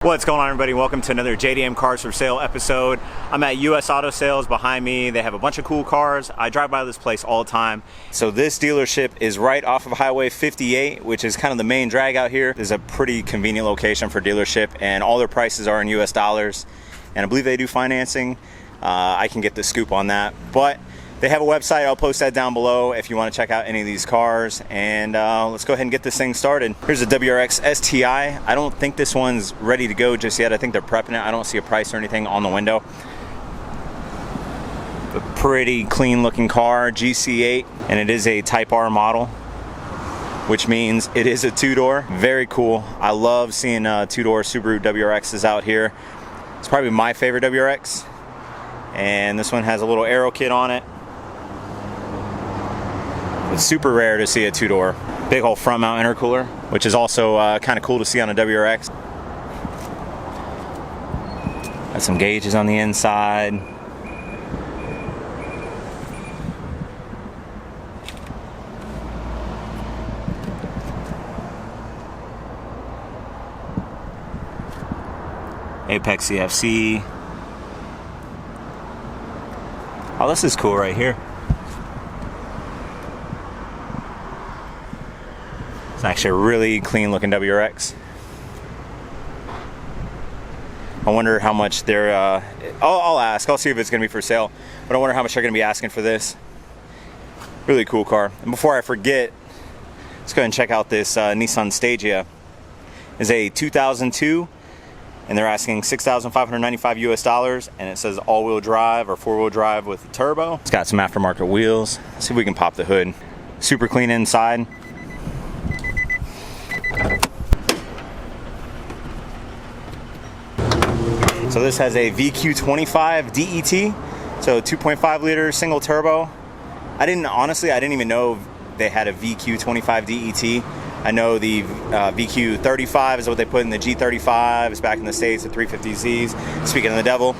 What's going on, everybody? Welcome to another JDM Cars for Sale episode. I'm at US Auto Sales. Behind me they have a bunch of cool cars. I drive by this place all the time. So this dealership is right off of Highway 58, which is kind of the main drag out here. It's a pretty convenient location for dealership, and all their prices are in US dollars, and I believe they do financing. I can get the scoop on that, but they have a website. I'll post that down below if you want to check out any of these cars. And let's go ahead and get this thing started. Here's a Wrx Sti. I don't think this one's ready to go just yet. I think they're prepping it. I don't see a price or anything on the window. A pretty clean looking car, GC8, and it is a Type R model, which means it is a two-door. Very cool. I love seeing two-door Subaru Wrxs out here. It's probably my favorite Wrx. And this one has a little aero kit on it. It's super rare to see a two-door. Big old front mount intercooler, which is also kind of cool to see on a Wrx. Got some gauges on the inside. Apex CFC. Oh, this is cool right here. It's actually a really clean looking Wrx. I wonder how much they're, I'll ask, I'll see if it's gonna be for sale, but I wonder how much they're gonna be asking for this. Really cool car. And before I forget, let's go ahead and check out this Nissan Stasia. It's a 2002, and they're asking $6,595 US dollars, and it says all-wheel drive or four-wheel drive with a turbo. It's got some aftermarket wheels. Let's see if we can pop the hood. Super clean inside. So this has a VQ25 DET, so 2.5 liter single turbo. Honestly, I didn't even know they had a VQ25 DET. I know the VQ35 is what they put in the G35s back in the States, the 350Zs, speaking of the devil.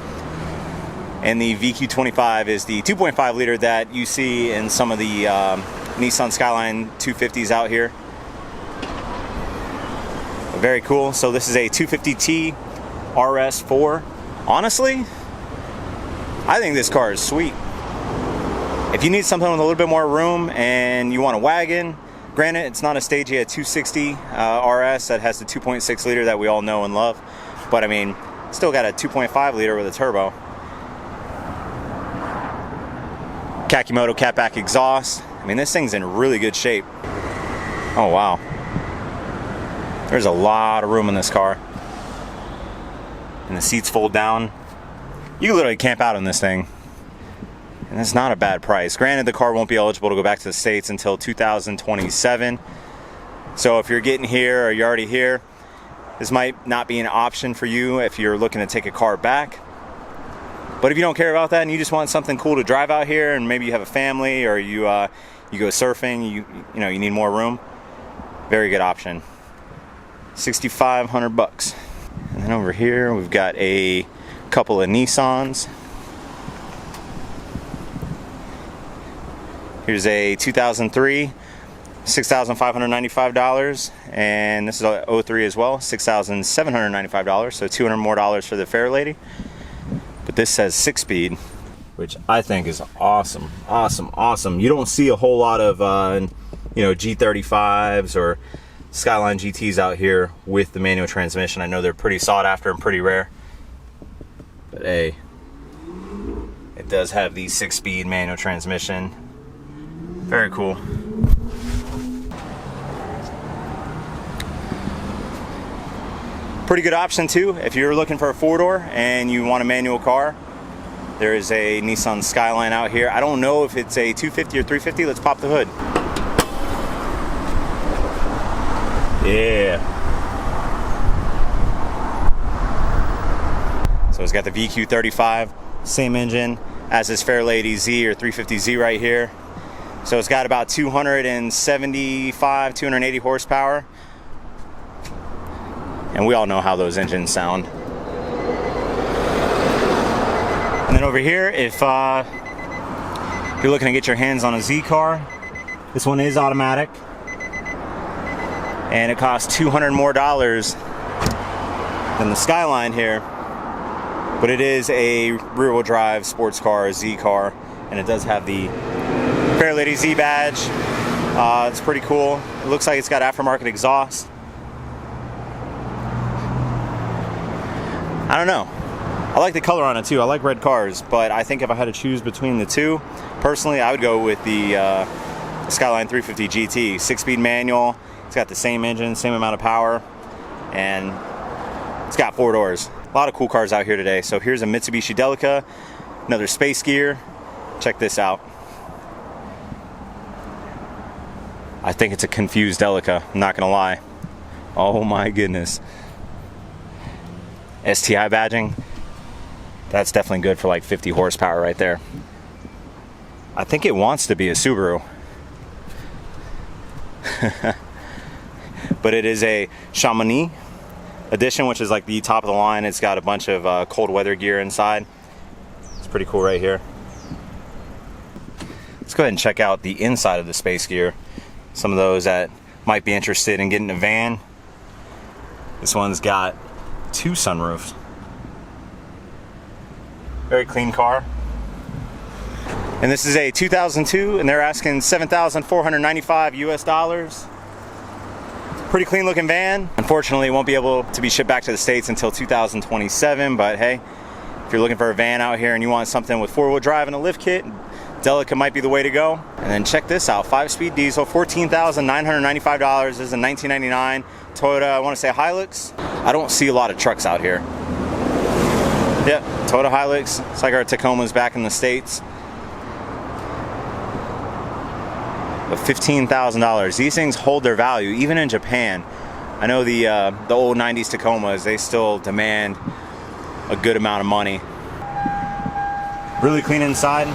And the VQ25 is the 2.5 liter that you see in some of the Nissan Skyline 250s out here. Very cool. So this is a 250T Rs4. Honestly, I think this car is sweet. If you need something with a little bit more room and you want a wagon, granted it's not a Stasia 260 RS that has the 2.6 liter that we all know and love, but I mean, still got a 2.5 liter with a turbo. Kakimoto catback exhaust. I mean, this thing's in really good shape. Oh wow. There's a lot of room in this car. And the seats fold down. You can literally camp out in this thing. And it's not a bad price. Granted, the car won't be eligible to go back to the States until 2027. So if you're getting here or you're already here, this might not be an option for you if you're looking to take a car back. But if you don't care about that and you just want something cool to drive out here, and maybe you have a family or you go surfing, you need more room, very good option. 6,500 bucks. And then over here we've got a couple of Nissans. Here's a 2003, $6,595, and this is a 03 as well, $6,795, so $200 more for the Fairlady. But this says 6-speed, which I think is awesome, awesome, awesome. You don't see a whole lot of G35s or Skyline GTs out here with the manual transmission. I know they're pretty sought after and pretty rare, but hey, it does have the 6-speed manual transmission. Very cool. Pretty good option too if you're looking for a four-door and you want a manual car. There is a Nissan Skyline out here. I don't know if it's a 250 or 350. Let's pop the hood. Yeah. So it's got the VQ35, same engine as this Fairlady Z or 350Z right here. So it's got about 275, 280 horsepower. And we all know how those engines sound. And then over here, if you're looking to get your hands on a Z car, this one is automatic. and it costs $200 more than the Skyline here, but it is a rear-wheel drive sports car, Z car, and it does have the Fairlady Z badge. It's pretty cool. It looks like it's got aftermarket exhaust. I don't know. I like the color on it too. I like red cars, but I think if I had to choose between the two, personally, I would go with the Skyline 350 GT. 6-speed manual. It's got the same engine, same amount of power, and it's got 4 doors. A lot of cool cars out here today. So here's a Mitsubishi Delica, another space gear. Check this out. I think it's a confused Delica, I'm not gonna lie. Oh my goodness. STI badging. That's definitely good for like 50 horsepower right there. I think it wants to be a Subaru. But it is a Chamonix edition, which is like the top of the line. It's got a bunch of cold weather gear inside. It's pretty cool right here. Let's go ahead and check out the inside of the space gear. Some of those that might be interested in getting a van. This one's got 2 sunroofs. Very clean car. And this is a 2002, and they're asking $7,495 US dollars. Pretty clean looking van. Unfortunately, it won't be able to be shipped back to the States until 2027, but hey, if you're looking for a van out here and you want something with 4-wheel drive and a lift kit, Delica might be the way to go. And then check this out, 5-speed diesel, $14,995. This is a 1999 Toyota, I want to say Hilux. I don't see a lot of trucks out here. Yep, Toyota Hilux. It's like our Tacomas back in the States. But $15,000. These things hold their value, even in Japan. I know the old 90s Tacomas, they still demand a good amount of money. Really clean inside.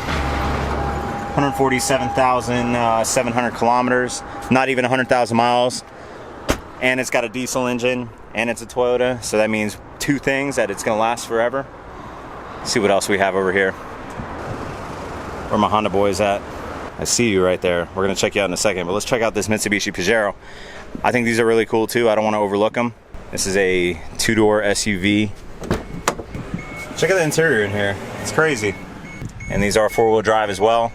147,700 kilometers. Not even 100,000 miles. And it's got a diesel engine, and it's a Toyota, so that means 2 things: that it's gonna last forever. Let's see what else we have over here. Where my Honda boys at? I see you right there. We're gonna check you out in a second, but let's check out this Mitsubishi Pajero. I think these are really cool too. I don't want to overlook them. This is a 2-door SUV. Check out the interior in here. It's crazy. And these are 4-wheel drive as well.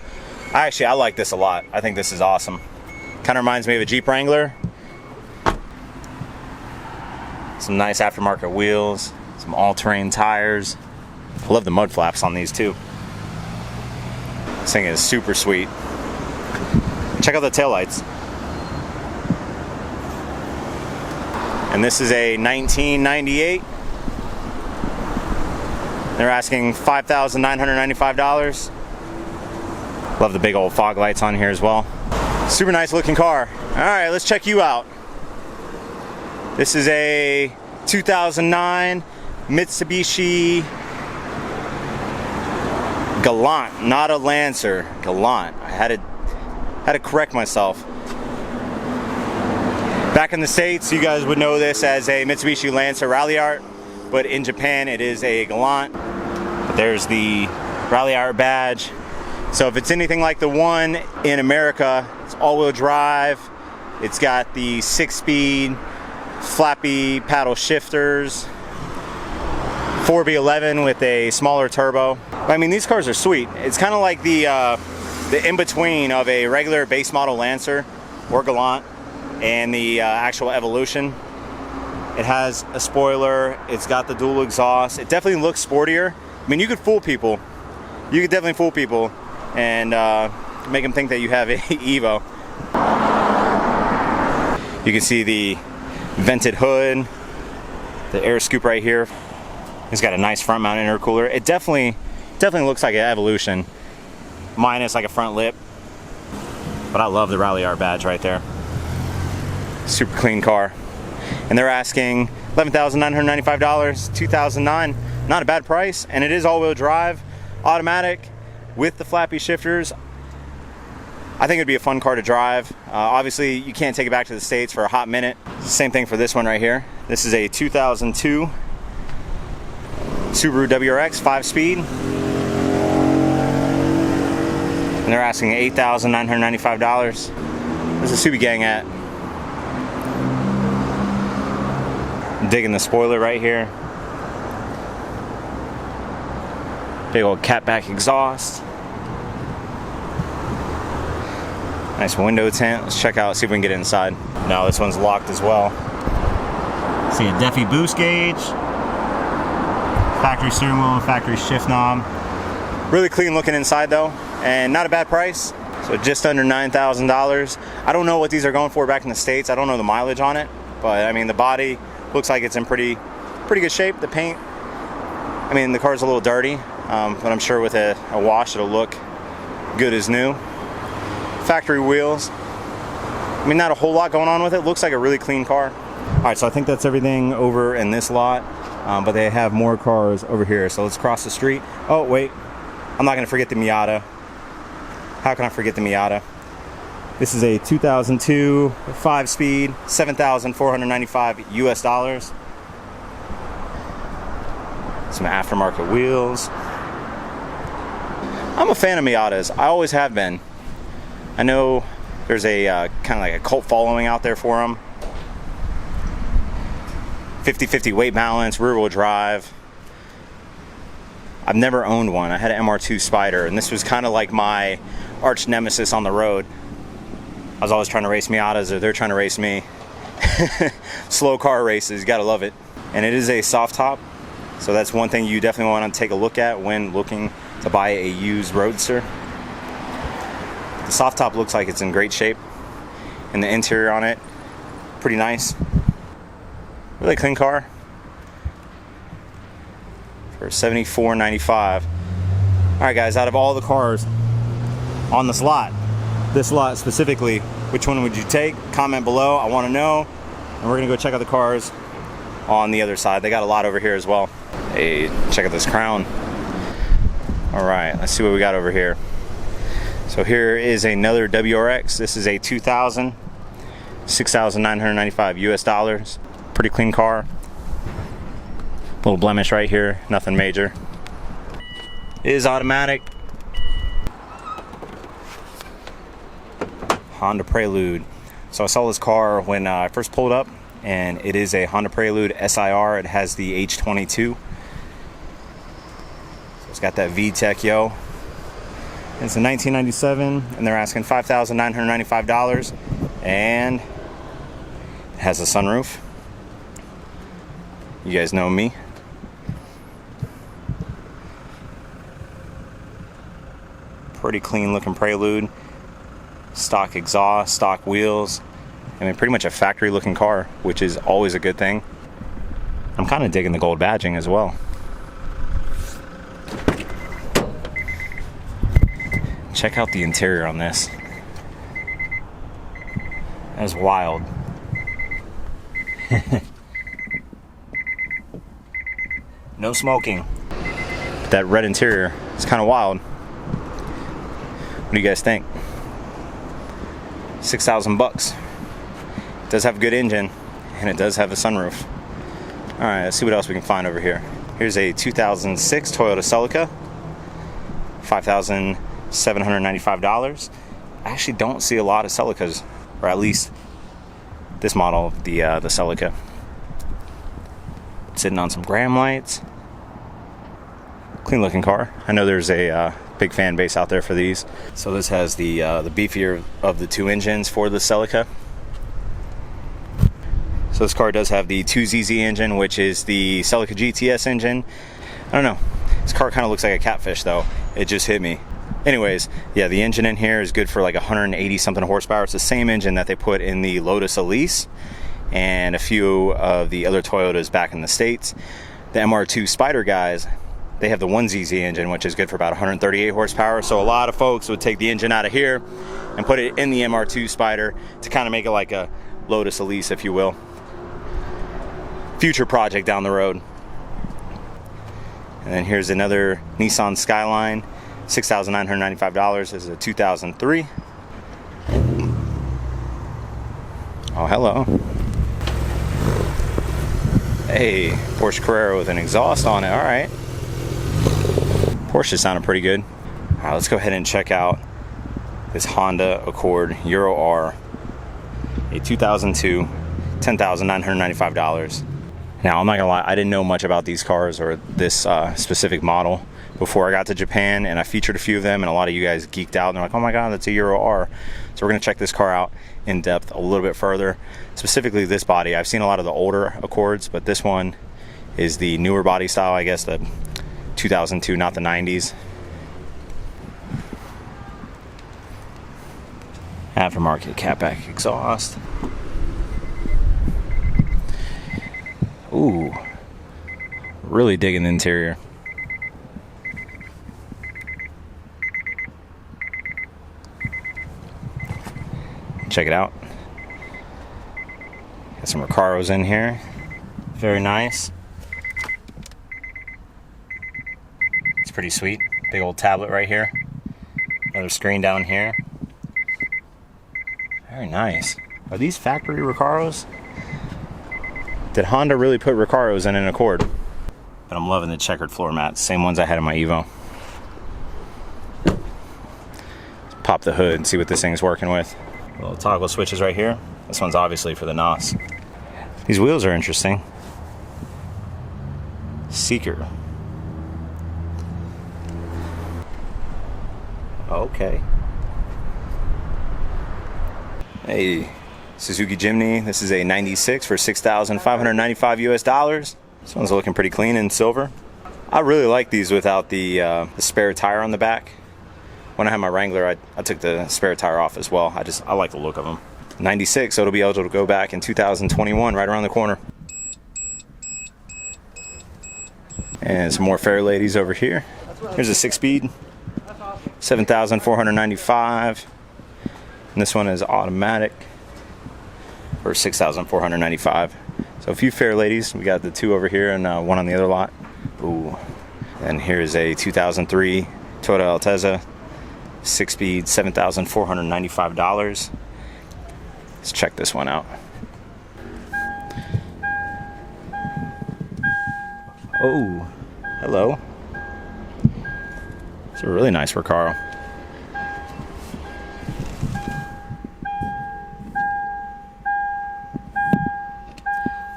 I like this a lot. I think this is awesome. Kind of reminds me of a Jeep Wrangler. Some nice aftermarket wheels, some all-terrain tires. I love the mud flaps on these too. This thing is super sweet. Check out the taillights. And this is a 1998. They're asking $5,995. Love the big old fog lights on here as well. Super nice looking car. All right, let's check you out. This is a 2009 Mitsubishi Gallant, not a Lancer, Gallant. I had to correct myself. Back in the States, you guys would know this as a Mitsubishi Lancer Ralliart, but in Japan it is a Gallant. But there's the Ralliart badge. So if it's anything like the one in America, it's all-wheel drive. It's got the 6-speed flappy paddle shifters, 4B11 with a smaller turbo. I mean, these cars are sweet. It's kind of like the in-between of a regular base model Lancer or Gallant and the actual Evolution. It has a spoiler. It's got the dual exhaust. It definitely looks sportier. I mean, you could fool people. You could definitely fool people and make them think that you have a Evo. You can see the vented hood, the air scoop right here. It's got a nice front mount intercooler. It definitely looks like an Evolution, minus like a front lip. But I love the Ralliart badge right there. Super clean car. And they're asking $11,995, 2009. Not a bad price, and it is all-wheel drive, automatic, with the flappy shifters. I think it'd be a fun car to drive. Obviously, you can't take it back to the States for a hot minute. Same thing for this one right here. This is a 2002 Subaru Wrx 5-speed. And they're asking $8,995. Where's the Subi gang at? I'm digging the spoiler right here. Big old catback exhaust. Nice window tint. Let's check out, see if we can get inside. No, this one's locked as well. See a Defi boost gauge. Factory steering wheel, factory shift knob. Really clean looking inside though, and not a bad price. So just under $9,000. I don't know what these are going for back in the States. I don't know the mileage on it, but I mean the body looks like it's in pretty good shape. The paint, I mean the car's a little dirty, but I'm sure with a wash it'll look good as new. Factory wheels. I mean, not a whole lot going on with it. Looks like a really clean car. All right, so I think that's everything over in this lot, but they have more cars over here. So let's cross the street. Oh, wait. I'm not going to forget the Miata. How can I forget the Miata? This is a 2002 5-speed, $7,495 US dollars. Some aftermarket wheels. I'm a fan of Miatas. I always have been. I know there's a kind of like a cult following out there for them. 50-50 weight balance, rear wheel drive. I've never owned one. I had an Mr2 Spyder, and this was kind of like my arch nemesis on the road. I was always trying to race Miatas, or they're trying to race me. Slow car races, you gotta love it. And it is a soft top, so that's one thing you definitely want to take a look at when looking to buy a used Roadster. The soft top looks like it's in great shape, and the interior on it, pretty nice. Really clean car for $74.95. All right, guys, out of all the cars on this lot specifically, which one would you take? Comment below. I want to know, and we're gonna go check out the cars on the other side. They got a lot over here as well. Hey, check out this Crown. All right, let's see what we got over here. So here is another WRX. This is a 2000, $6,995 US dollars. Pretty clean car. Little blemish right here, nothing major. It is automatic. Honda Prelude. So I saw this car when I first pulled up, and it is a Honda Prelude SIR. It has the H22. So it's got that VTEC, yo. It's a 1997, and they're asking $5,995, and it has a sunroof. You guys know me. Pretty clean looking Prelude. Stock exhaust, stock wheels. I mean, pretty much a factory looking car, which is always a good thing. I'm kind of digging the gold badging as well. Check out the interior on this. That is wild. No smoking. But that red interior is kind of wild. What do you guys think? 6,000 bucks. It does have a good engine, and it does have a sunroof. All right, let's see what else we can find over here. Here's a 2006 Toyota Celica. $5,795. I actually don't see a lot of Celicas, or at least this model, the Celica. Sitting on some Graham lights. Clean looking car. I know there's a big fan base out there for these. So this has the beefier of the two engines for the Celica. So this car does have the 2ZZ engine, which is the Celica GTS engine. I don't know. This car kind of looks like a catfish though. It just hit me. Anyways, yeah, the engine in here is good for like 180 something horsepower. It's the same engine that they put in the Lotus Elise and a few of the other Toyotas back in the States. The Mr2 Spyder guys, they have the 1ZZ engine, which is good for about 138 horsepower. So a lot of folks would take the engine out of here and put it in the Mr2 Spyder to kind of make it like a Lotus Elise, if you will. Future project down the road. And then here's another Nissan Skyline, $6,995. This is a 2003. Oh, hello. Hey, Porsche Carrera with an exhaust on it. All right. Porsche sounded pretty good. All right, let's go ahead and check out this Honda Accord Euro R, a 2002, $10,995. Now, I'm not gonna lie, I didn't know much about these cars or this specific model before I got to Japan, and I featured a few of them, and a lot of you guys geeked out and they're like, oh my god, that's a Euro R. So we're gonna check this car out in depth a little bit further. Specifically this body, I've seen a lot of the older Accords, but this one is the newer body style, I guess the 2002, not the 90s. Aftermarket catback exhaust. Ooh, really digging the interior. Check it out. Got some Recaros in here. Very nice. It's pretty sweet. Big old tablet right here. Another screen down here. Very nice. Are these factory Recaros? Did Honda really put Recaros in an Accord? But I'm loving the checkered floor mats. Same ones I had in my Evo. Let's pop the hood and see what this thing's working with. Little toggle switches right here. This one's obviously for the NOS. These wheels are interesting. Seeker. Okay. Hey, Suzuki Jimny. This is a 96 for $6,595 US dollars. This one's looking pretty clean in silver. I really like these without the spare tire on the back. When I had my Wrangler, I took the spare tire off as well. I like the look of them. 96, so it'll be eligible to go back in 2021, right around the corner. And some more Fairladies over here. Here's a 6-speed, 7,495. And this one is automatic for 6,495. So a few Fairladies. We got the two over here and one on the other lot. Ooh. And here's a 2003 Toyota Altezza. 6-speed, $7,495. Let's check this one out. Oh, hello. It's a really nice Recaro.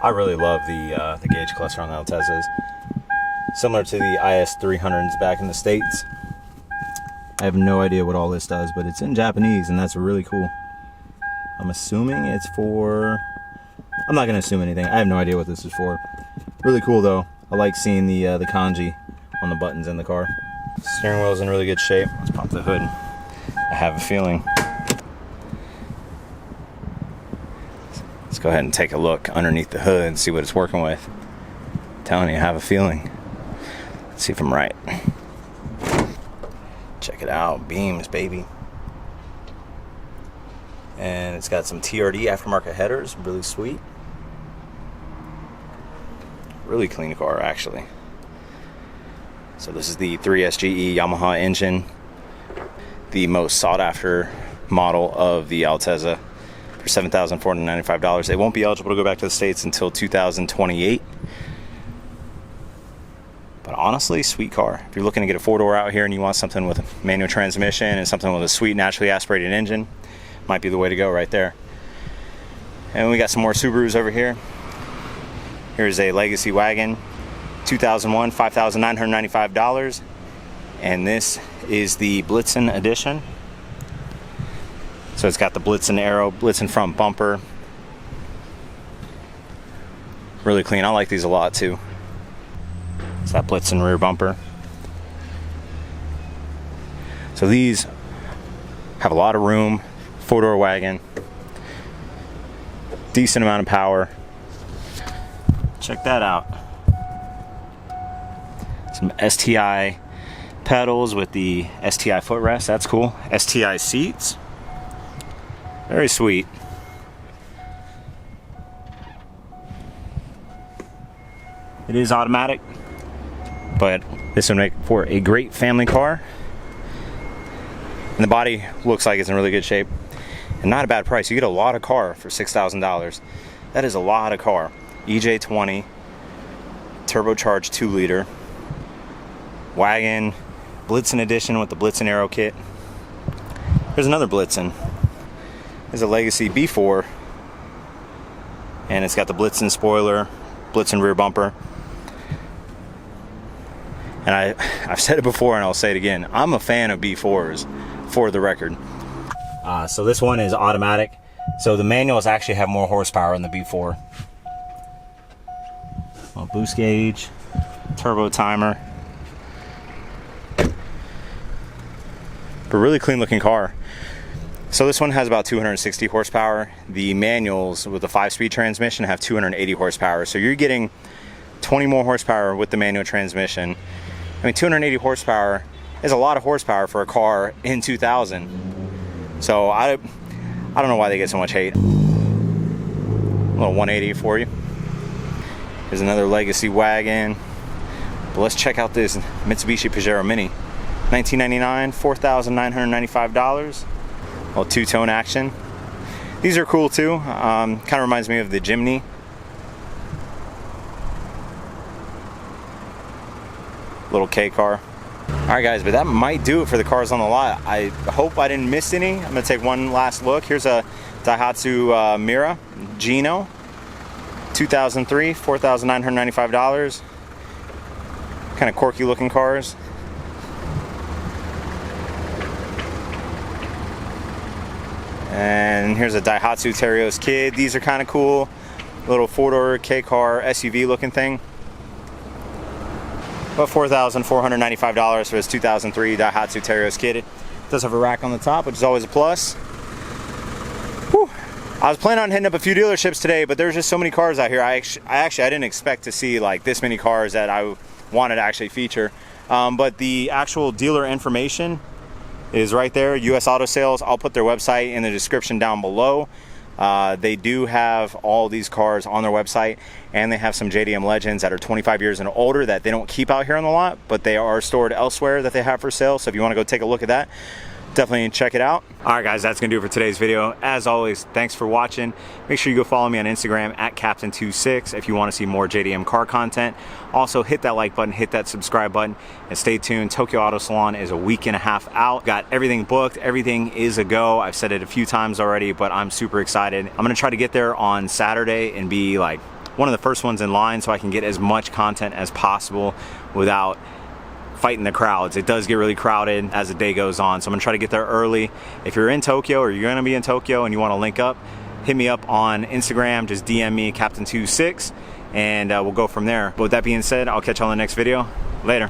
I really love the gauge cluster on the Altezzas. Similar to the IS300s back in the States. I have no idea what all this does, but it's in Japanese, and that's really cool. I'm assuming it's for... I'm not going to assume anything. I have no idea what this is for. Really cool, though. I like seeing the kanji on the buttons in the car. Steering wheel's in really good shape. Let's pop the hood. I have a feeling. Let's go ahead and take a look underneath the hood and see what it's working with. I'm telling you, I have a feeling. Let's see if I'm right. Check it out, beams, baby. And it's got some TRD aftermarket headers, really sweet. Really clean car, actually. So this is the 3SGE Yamaha engine, the most sought after model of the Altezza for $7,495. It won't be eligible to go back to the States until 2028. But honestly, sweet car. If you're looking to get a four-door out here and you want something with a manual transmission and something with a sweet, naturally aspirated engine, might be the way to go right there. And we got some more Subarus over here. Here's a Legacy Wagon, 2001, $5,995. And this is the Blitzen edition. So it's got the Blitzen arrow, Blitzen front bumper. Really clean. I like these a lot too. It's that Blitzen rear bumper. So these have a lot of room. Four-door wagon. Decent amount of power. Check that out. Some STI pedals with the STI footrest. That's cool. STI seats. Very sweet. It is automatic, but this would make for a great family car. And the body looks like it's in really good shape. And not a bad price. You get a lot of car for $6,000. That is a lot of car. EJ20, turbocharged 2-liter, wagon, Blitzen edition with the Blitzen Aero kit. There's another Blitzen. There's a Legacy B4, and it's got the Blitzen spoiler, Blitzen rear bumper. And I've said it before and I'll say it again. I'm a fan of B4s, for the record. So this one is automatic. So the manuals actually have more horsepower in the B4. Well, boost gauge, turbo timer. But really clean looking car. So this one has about 260 horsepower. The manuals with the 5-speed transmission have 280 horsepower. So you're getting 20 more horsepower with the manual transmission. I mean, 280 horsepower is a lot of horsepower for a car in 2000. So I don't know why they get so much hate. A little 180 for you. Here's another legacy wagon. But let's check out this Mitsubishi Pajero Mini. 1999, $4,995. Well, two-tone action. These are cool too. Kind of reminds me of the Jimny. Little K car. Alright guys, but that might do it for the cars on the lot. I hope I didn't miss any. I'm going to take one last look. Here's a Daihatsu Mira Gino. 2003, $4,995. Kind of quirky looking cars. And here's a Daihatsu Terios Kid. These are kind of cool. Little four-door K-car SUV looking thing. About $4,495 for this 2003 Daihatsu Terios Kid. It does have a rack on the top, which is always a plus. Whew. I was planning on hitting up a few dealerships today, but there's just so many cars out here. I didn't expect to see like this many cars that I wanted to actually feature. But the actual dealer information is right there, US Auto Sales. I'll put their website in the description down below. They do have all these cars on their website, and they have some JDM Legends that are 25 years and older that they don't keep out here on the lot, but they are stored elsewhere that they have for sale. So if you want to go take a look at that, definitely check it out. Alright guys, that's gonna do it for today's video. As always, thanks for watching. Make sure you go follow me on Instagram at Captain26 if you want to see more JDM car content. Also hit that like button, hit that subscribe button, and stay tuned. Tokyo Auto Salon is a week and a half out. Got everything booked, everything is a go. I've said it a few times already, but I'm super excited. I'm gonna try to get there on Saturday and be like one of the first ones in line so I can get as much content as possible without fighting the crowds. It does get really crowded as the day goes on, so I'm gonna try to get there early. If you're in Tokyo or you're gonna be in Tokyo and you want to link up, hit me up on Instagram, just DM me Captain26, and we'll go from there. But with that being said, I'll catch you on the next video. Later.